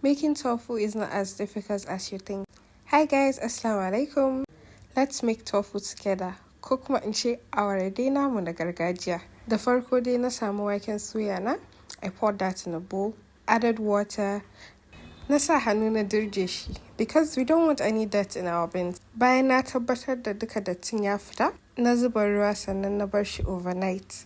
Making tofu is not as difficult as you think. Hi guys, Assalamu alaikum. Let's make tofu together. Ko kuma in ce awara dai namu na gargajiya. Da farko dai na samu waken suya na. I poured that in a bowl, added water. Na sa hannu na dirje shi because we don't want any dirt in our beans. Bayan na tabbatar da duka dattin ya fita, na zuba ruwa sannan na bar shi overnight.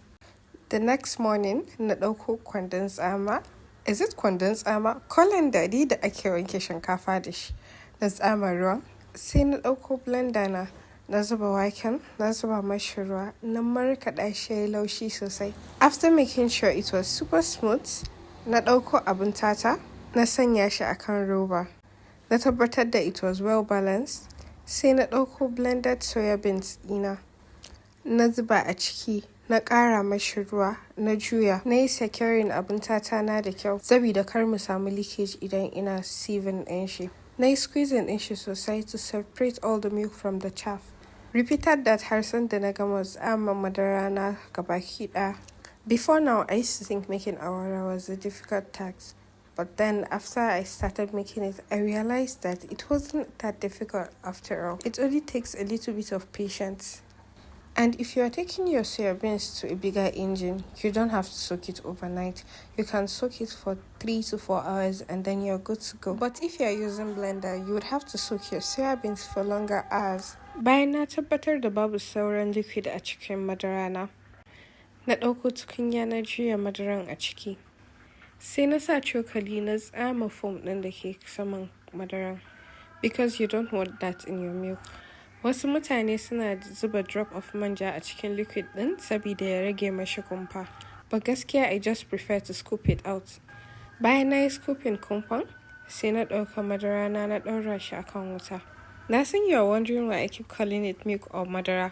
The next morning, na ɗauko kwandon tsama. Is it kwandon tsama? Kwallon dadi da ake wanke shinkafa da shi. Na tsama ruwan. Sai na ɗauko blender na zuba waken, na zuba mashi ruwa, na markaɗa shi yayi laushi sosai. After making sure it was super smooth, na ɗauko abin tata, na sanya shi akan roba. Na tabbatar da it was well balanced. Sai na ɗauko blended soya beans ɗina. Na zuba a ciki, na ƙara mashi ruwa, na juya. Na yi securing abin tata na da kyau, saboda kar mu samu leakage idan ina sieving ɗin shi. Na yi squeezing ɗin shi sosai to separate all the milk from the chaff. Repeated that har san da na gama tsama madara na gabaki ɗaya. Before now, I used to think making awara was a difficult task. But then after I started making it, I realized that it wasn't that difficult after all. It only takes a little bit of patience. And if you are taking your soya beans to a bigger engine, you don't have to soak it overnight. You can soak it for 3 to 4 hours and then you're good to go. But if you are using blender, you would have to soak your soya beans for longer hours. Bayan na tabbatar da babu sauran liquid a cikin madara na ɗauko tukunya na juya madaran a ciki. Sai na sa cokali na tsama foam ɗin da ke saman madaran, because you don't want that in your milk. Wasu mutane suna zuba drop of manja a cikin liquid ɗin saboda ya rage mashi kumfa. But gaskiya I just prefer to scoop it out. Bayan na yi scooping kumfan, sai na ɗauka madara na ɗaura shi akan wuta. Na san you are wondering why I keep calling it milk or madara.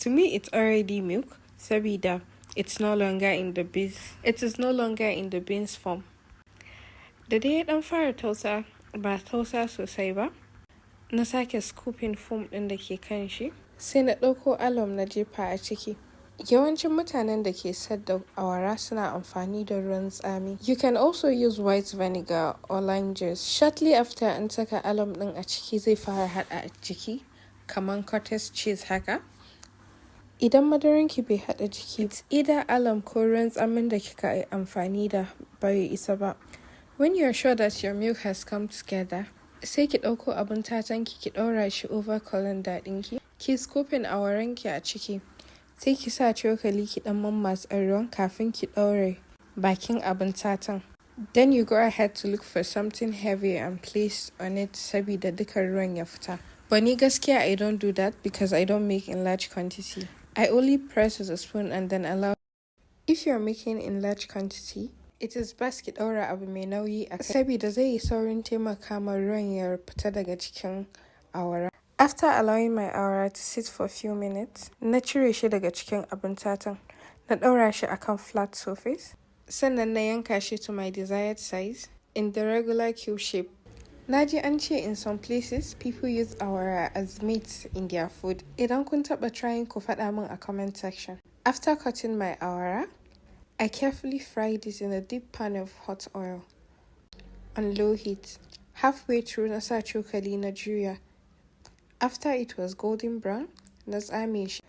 To me, it's already milk saboda it's no longer in the beans. It is no longer in the beans form. Da dai ya ɗan fara tausa, ba tausa sosai ba, na sake scooping foam ɗin da ke kan shi. Sai na ɗauko alum na jefa a ciki. Yawancin mutanen da ke sadda awara suna amfani da ruwan tsami. You can also use white vinegar or lime juice. Shortly after an saka alum ɗin a ciki zai fara haɗa a jiki, kaman cottage cheese haka. Idan madaranki bai haɗa jiki, it's either alum ko ruwan tsamin da kika yi amfani da bai isa ba. When you're sure that your milk has come together, sai ki ɗauko abin tatanki ki ɗaura shi over colander ɗinki. Ki scooping awaranki a ciki. Sai ki sa cokali ki ɗan mammatsa ruwan kafin ki ɗaure bakin abin tatan. Then you go ahead to look for something heavy and place on it saboda duka ruwan ya fita. But ni gaskiya I don't do that because I don't make in large quantity. I only press with a spoon and then allow. If you're making in large quantity, it is best ki ɗaura abu mai nauyi a kai saboda zai yi saurin taimaka ma ruwan ya fita daga cikin awara. After allowing my awara to sit for a few minutes, na cire shi daga cikin abin tatan. Na ɗaura shi akan flat surface. Sannan na yanka shi to my desired size in the regular cube shape. Na ji an ce in some places people use awara as meat in their food. Idan kun taɓa trying ku faɗa min a comment section. After cutting my awara, I carefully fried it in a deep pan of hot oil on low heat. Halfway through, na sa cokali na juya. After it was golden brown, na tsame shi.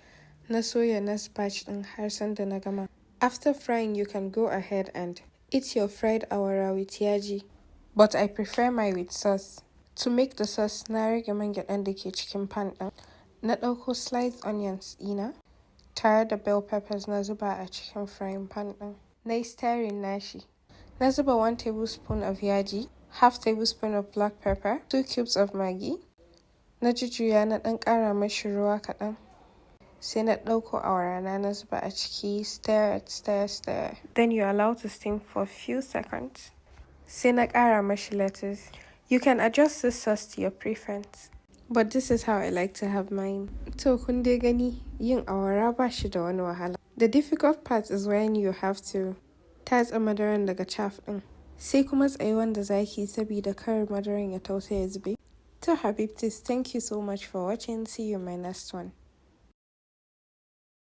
Na soya na spatch ɗin har san da na gama. After frying, you can go ahead and eat your fried awara with yaji. But I prefer my with sauce. To make the sauce, na rage man gyaɗan da ke cikin pan ɗin. Na ɗauko sliced onions ɗina tare da bell peppers na zuba a cikin frying pan ɗin. Na yi stirring nashi. Na zuba 1 tablespoon of yaji, half tablespoon of black pepper, 2 cubes of Maggi. Na jujjuya na ɗan ƙara mashi ruwa kaɗan. Sai na ɗauko awara na zuba a ciki, stir. Then you allow to steam for a few seconds. Sai na ƙara mashi lettuce. You can adjust this sauce to your preference, but this is how I like to have mine. To kun dai gani, yin awara ba shi da wani wahala. The difficult part is when you have to tatse madaran daga chaff ɗin. Sai kuma tsayuwan da zaki saboda kar madaran ya tausa ya zube. To Habibtis, thank you so much for watching. See you in my next one.